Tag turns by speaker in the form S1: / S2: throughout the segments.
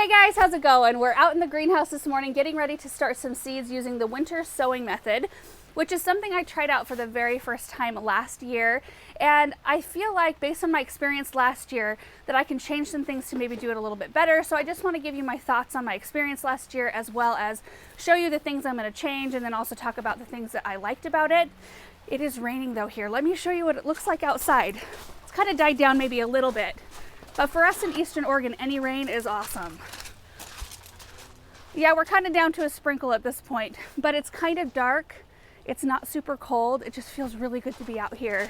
S1: Hey guys, how's it going? We're out in the greenhouse this morning getting ready to start some seeds using the winter sowing method, which is something I tried out for the very first time last year. And I feel like based on my experience last year that I can change some things to maybe do it a little bit better. So I just want to give you my thoughts on my experience last year, as well as show you the things I'm going to change, and then also talk about the things that I liked about it. It is raining though here. Let me show you what it looks like outside. It's kind of died down maybe a little bit. But for us in Eastern Oregon, any rain is awesome. Yeah, we're kind of down to a sprinkle at this point, but it's kind of dark. It's not super cold. It just feels really good to be out here.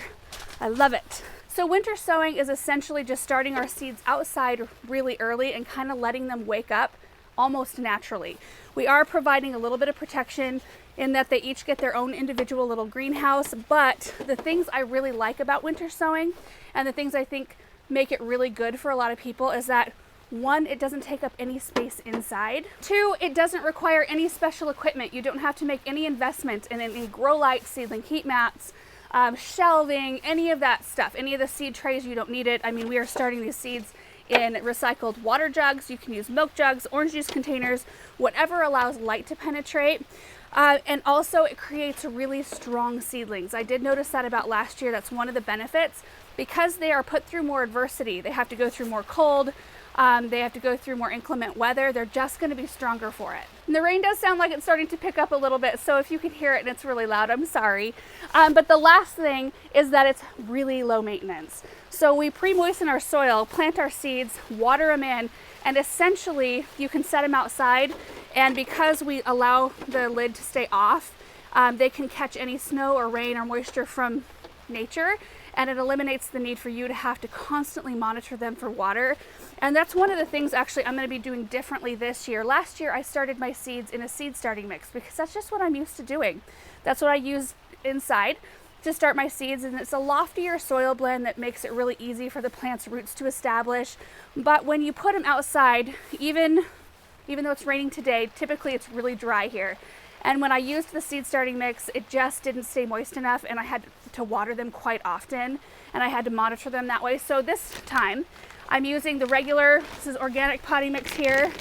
S1: I love it. So winter sowing is essentially just starting our seeds outside really early and kind of letting them wake up almost naturally. We are providing a little bit of protection in that they each get their own individual little greenhouse, but the things I really like about winter sowing and the things I think make it really good for a lot of people is that, one, it doesn't take up any space inside. Two, it doesn't require any special equipment. You don't have to make any investment in any grow lights, seedling heat mats, shelving, any of that stuff. Any of the seed trays, you don't need it. I mean, we are starting these seeds in recycled water jugs. You can use milk jugs, orange juice containers, whatever allows light to penetrate. And also it creates really strong seedlings. I did notice that about last year. That's one of the benefits. Because they are put through more adversity, they have to go through more cold, they have to go through more inclement weather, they're just going to be stronger for it. And the rain does sound like it's starting to pick up a little bit, so if you can hear it and it's really loud, I'm sorry. But the last thing is that it's really low maintenance. So we pre-moisten our soil, plant our seeds, water them in, and essentially you can set them outside, and because we allow the lid to stay off, they can catch any snow or rain or moisture from nature, and it eliminates the need for you to have to constantly monitor them for water. And that's one of the things actually I'm going to be doing differently this year. Last year I started my seeds in a seed starting mix because that's just what I'm used to doing. That's what I use inside to start my seeds, and it's a loftier soil blend that makes it really easy for the plant's roots to establish. But when you put them outside, even though it's raining today, typically it's really dry here. And when I used the seed starting mix, it just didn't stay moist enough, and I had to water them quite often, and I had to monitor them that way. So this time I'm using the regular, this is organic potting mix here.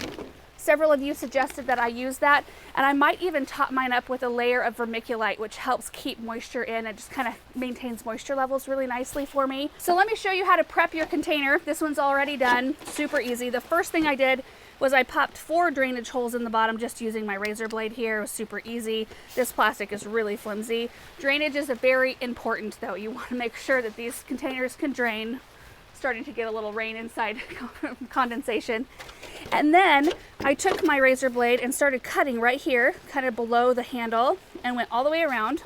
S1: Several of you suggested that I use that, and I might even top mine up with a layer of vermiculite, which helps keep moisture in and just kind of maintains moisture levels really nicely for me. So let me show you how to prep your container. This one's already done, super easy. The first thing I did was I popped 4 drainage holes in the bottom just using my razor blade here. It was super easy. This plastic is really flimsy. Drainage is very important though. You want to make sure that these containers can drain. Starting to get a little rain inside, condensation. And then I took my razor blade and started cutting right here, kind of below the handle, and went all the way around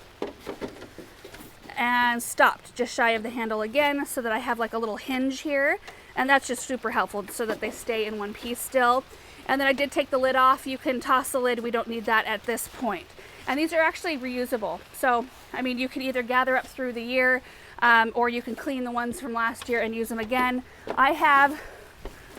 S1: and stopped just shy of the handle again so that I have like a little hinge here. And that's just super helpful so that they stay in one piece still. And then I did take the lid off. You can toss the lid. We don't need that at this point. And these are actually reusable. So, I mean, you can either gather up through the year or you can clean the ones from last year and use them again. I have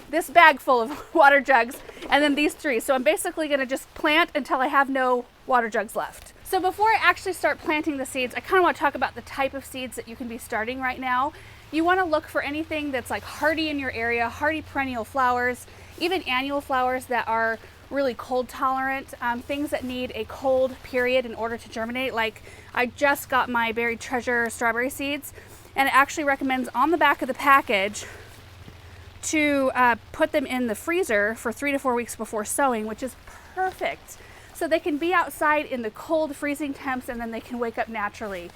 S1: this bag full of water jugs and then these 3. So I'm basically going to just plant until I have no water jugs left. So before I actually start planting the seeds, I kind of want to talk about the type of seeds that you can be starting right now. You want to look for anything that's like hardy in your area, hardy perennial flowers, even annual flowers that are really cold tolerant, things that need a cold period in order to germinate. Like I just got my Buried Treasure strawberry seeds, and it actually recommends on the back of the package to put them in the freezer for 3 to 4 weeks before sowing, which is perfect. So they can be outside in the cold freezing temps, and then they can wake up naturally.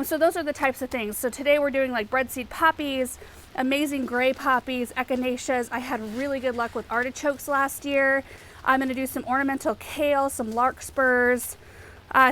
S1: So those are the types of things. So today we're doing like breadseed poppies, amazing gray poppies, echinaceas. I had really good luck with artichokes last year. I'm going to do some ornamental kale, some larkspurs,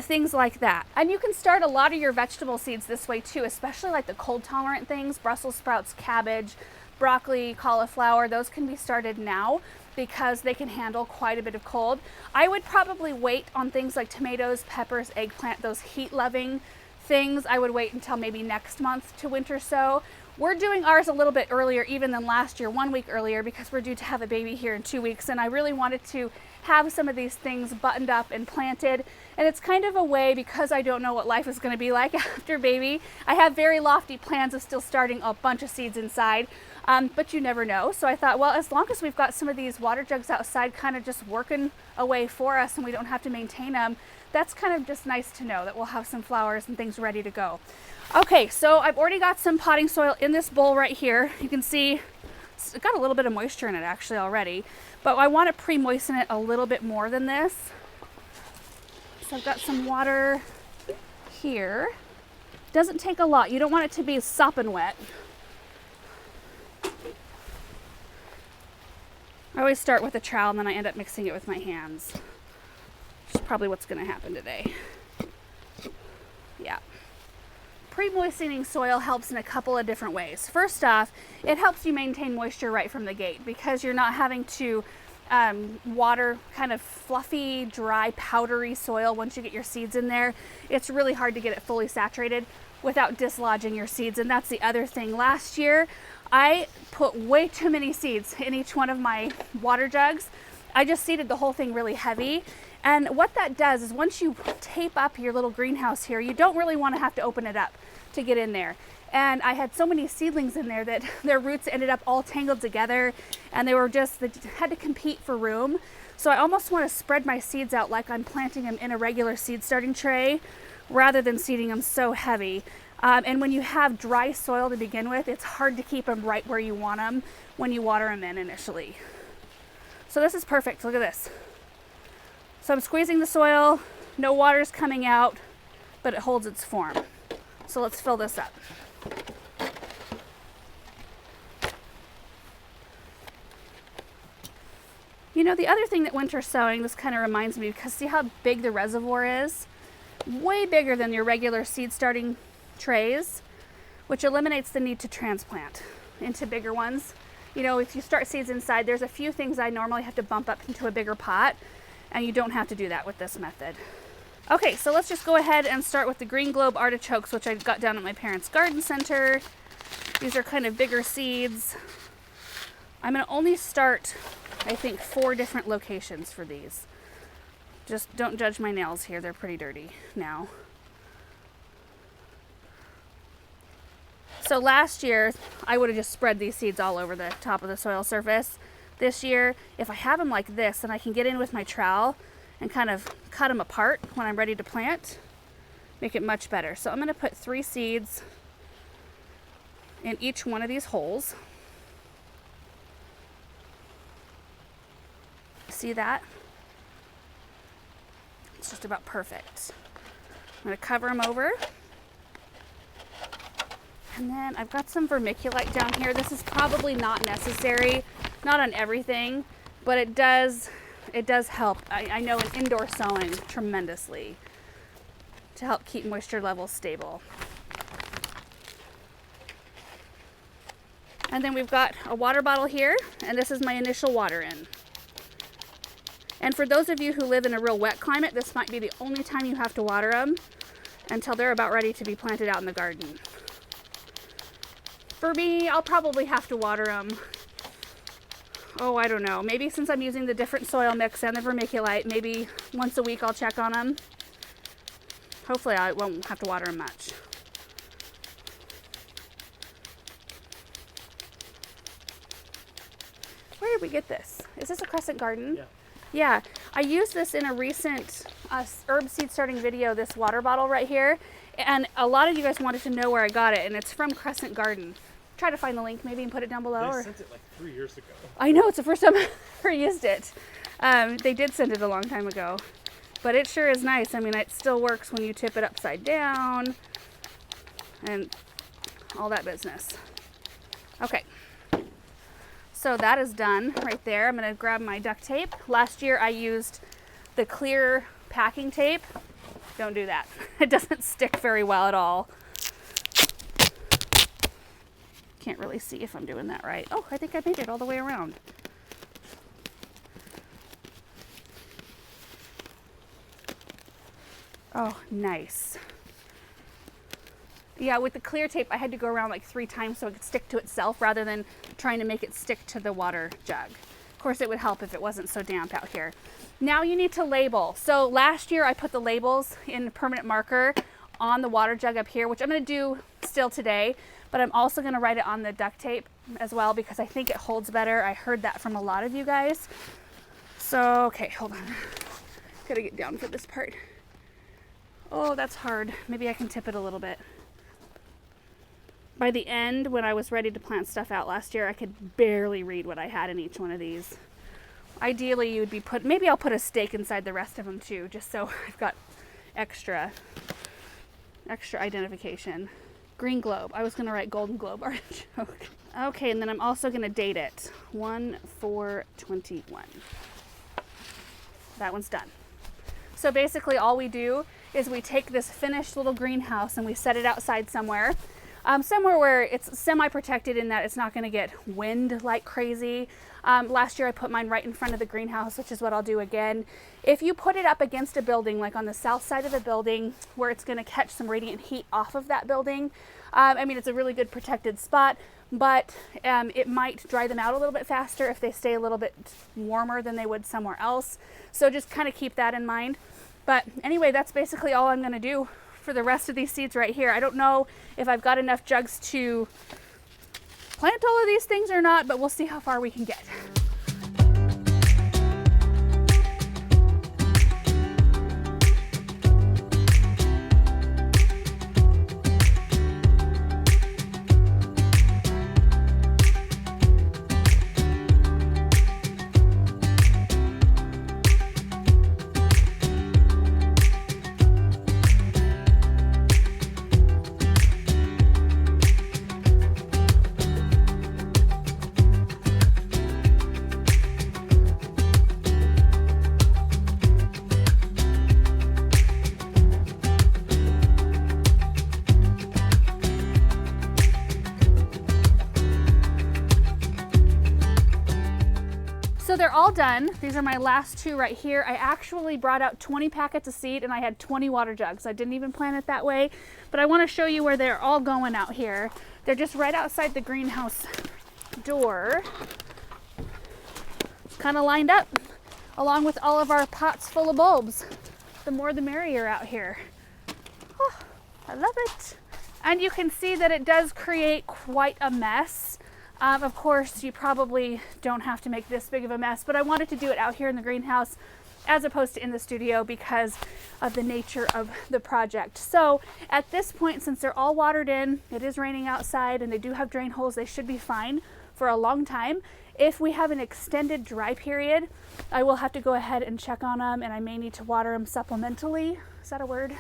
S1: things like that. And you can start a lot of your vegetable seeds this way too, especially like the cold tolerant things, Brussels sprouts, cabbage, broccoli, cauliflower. Those can be started now because they can handle quite a bit of cold. I would probably wait on things like tomatoes, peppers, eggplant, those heat loving things. I would wait until maybe next month to winter sow. We're doing ours a little bit earlier even than last year, 1 week earlier, because we're due to have a baby here in 2 weeks, and I really wanted to have some of these things buttoned up and planted. And it's kind of a way, because I don't know what life is going to be like after baby. I have very lofty plans of still starting a bunch of seeds inside. but you never know. So I thought, well, as long as we've got some of these water jugs outside kind of just working away for us and we don't have to maintain them, that's kind of just nice to know that we'll have some flowers and things ready to go. Okay, so I've already got some potting soil in this bowl right here. You can see it's got a little bit of moisture in it actually already, but I want to pre-moisten it a little bit more than this. So I've got some water here. Doesn't take a lot. You don't want it to be sopping wet. I always start with a trowel and then I end up mixing it with my hands. Which is probably what's going to happen today. Yeah. Pre-moistening soil helps in a couple of different ways. First off, it helps you maintain moisture right from the gate because you're not having to water kind of fluffy, dry, powdery soil once you get your seeds in there. It's really hard to get it fully saturated without dislodging your seeds. And that's the other thing. Last year, I put way too many seeds in each one of my water jugs. I just seeded the whole thing really heavy. And what that does is once you tape up your little greenhouse here, you don't really want to have to open it up to get in there. And I had so many seedlings in there that their roots ended up all tangled together and they had to compete for room. So I almost want to spread my seeds out like I'm planting them in a regular seed starting tray rather than seeding them so heavy. And when you have dry soil to begin with, it's hard to keep them right where you want them when you water them in initially. So this is perfect. Look at this. So I'm squeezing the soil, no water's coming out, but it holds its form. So let's fill this up. You know, the other thing that winter sowing, this kind of reminds me, because see how big the reservoir is? Way bigger than your regular seed starting trays, which eliminates the need to transplant into bigger ones. You know, if you start seeds inside, there's a few things I normally have to bump up into a bigger pot, and you don't have to do that with this method. Okay, so let's just go ahead and start with the green globe artichokes, which I got down at my parents' garden center. These are kind of bigger seeds. I'm gonna only start, I think, 4 different locations for these. Just don't judge my nails here, they're pretty dirty now. So last year, I would have just spread these seeds all over the top of the soil surface. This year, if I have them like this, then I can get in with my trowel and kind of cut them apart when I'm ready to plant, make it much better. So I'm gonna put 3 seeds in each one of these holes. See that? It's just about perfect. I'm gonna cover them over. And then I've got some vermiculite down here. This is probably not necessary, not on everything, but it does help. I know in indoor sowing tremendously to help keep moisture levels stable. And then we've got a water bottle here, and this is my initial water in. And for those of you who live in a real wet climate, this might be the only time you have to water them until they're about ready to be planted out in the garden. For me, I'll probably have to water them, oh, I don't know, maybe since I'm using the different soil mix and the vermiculite, maybe once a week I'll check on them. Hopefully I won't have to water them much. Where did we get this? Is this a Crescent Garden?
S2: Yeah.
S1: Yeah, I used this in a recent herb seed starting video, this water bottle right here. And a lot of you guys wanted to know where I got it, and it's from Crescent Garden. Try to find the link maybe and put it down below.
S2: They sent it like 3 years ago.
S1: I know, it's the first time I ever used it. They did send it a long time ago, but it sure is nice. I mean, it still works when you tip it upside down and all that business. Okay. So that is done right there. I'm gonna grab my duct tape. Last year I used the clear packing tape. Don't do that. It doesn't stick very well at all. Can't really see if I'm doing that right. Oh, I think I made it all the way around. Oh, nice. Yeah, with the clear tape, I had to go around like 3 times so it could stick to itself rather than trying to make it stick to the water jug. Of course, it would help if it wasn't so damp out here. Now you need to label. So last year I put the labels in permanent marker on the water jug up here, which I'm going to do still today, but I'm also going to write it on the duct tape as well because I think it holds better. I heard that from a lot of you guys. So, okay, hold on. Gotta get down for this part. Oh, that's hard. Maybe I can tip it a little bit. By the end, when I was ready to plant stuff out last year, I could barely read what I had in each one of these. Ideally, you would be maybe I'll put a stake inside the rest of them too, just so I've got extra identification. Green globe. I was gonna write golden globe artichoke. Okay, and then I'm also gonna date it. 1/4/21. That one's done. So basically all we do is we take this finished little greenhouse and we set it outside somewhere. Somewhere where it's semi-protected in that it's not going to get wind like crazy. Last year I put mine right in front of the greenhouse, which is what I'll do again. If you put it up against a building, like on the south side of a building where it's going to catch some radiant heat off of that building, I mean, it's a really good protected spot, but it might dry them out a little bit faster if they stay a little bit warmer than they would somewhere else. So just kind of keep that in mind. But anyway, that's basically all I'm going to do for the rest of these seeds right here. I don't know if I've got enough jugs to plant all of these things or not, but we'll see how far we can get. So they're all done. These are my last two right here. I actually brought out 20 packets of seed and I had 20 water jugs. I didn't even plan it that way, but I want to show you where they're all going out here. They're just right outside the greenhouse door. It's kind of lined up along with all of our pots full of bulbs. The more the merrier out here. Oh, I love it. And you can see that it does create quite a mess. Of course, you probably don't have to make this big of a mess, but I wanted to do it out here in the greenhouse as opposed to in the studio because of the nature of the project. So at this point, since they're all watered in, it is raining outside and they do have drain holes, they should be fine for a long time. If we have an extended dry period, I will have to go ahead and check on them and I may need to water them supplementally. Is that a word?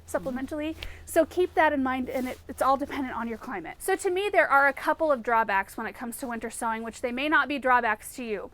S1: Supplementally. So keep that in mind, and it's all dependent on your climate. So to me, there are a couple of drawbacks when it comes to winter sowing, which they may not be drawbacks to you,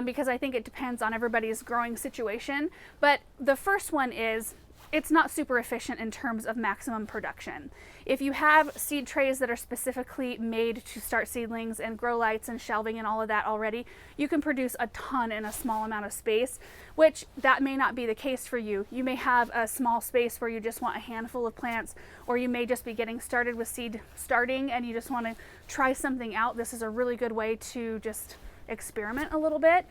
S1: because I think it depends on everybody's growing situation. But the first one is it's not super efficient in terms of maximum production. If you have seed trays that are specifically made to start seedlings and grow lights and shelving and all of that already, you can produce a ton in a small amount of space, which that may not be the case for you. You may have a small space where you just want a handful of plants, or you may just be getting started with seed starting and you just want to try something out. This is a really good way to just experiment a little bit.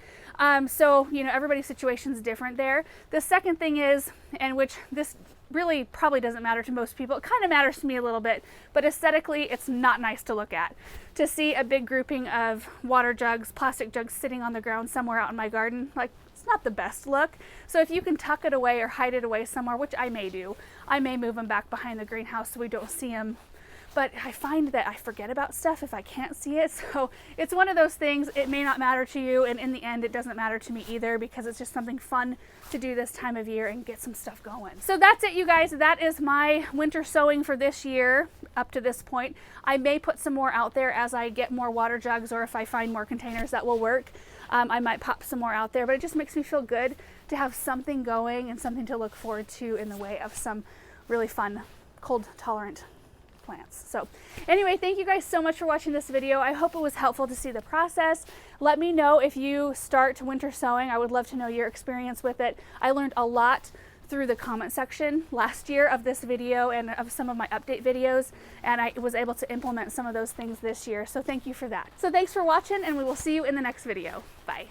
S1: So, you know, everybody's situation is different there. The second thing is, and which this really probably doesn't matter to most people, it kind of matters to me a little bit, but aesthetically it's not nice to look at. To see a big grouping of water jugs, plastic jugs sitting on the ground somewhere out in my garden, like, it's not the best look. So if you can tuck it away or hide it away somewhere, which I may do, I may move them back behind the greenhouse so we don't see them. But I find that I forget about stuff if I can't see it. So it's one of those things, it may not matter to you, and in the end it doesn't matter to me either, because it's just something fun to do this time of year and get some stuff going. So that's it, you guys. That is my winter sowing for this year up to this point. I may put some more out there as I get more water jugs, or if I find more containers that will work. I might pop some more out there, but it just makes me feel good to have something going and something to look forward to in the way of some really fun, cold tolerant plants. So anyway, thank you guys so much for watching this video. I hope it was helpful to see the process. Let me know if you start winter sowing. I would love to know your experience with it. I learned a lot through the comment section last year of this video and of some of my update videos, and I was able to implement some of those things this year. So thank you for that. So thanks for watching, and we will see you in the next video. Bye.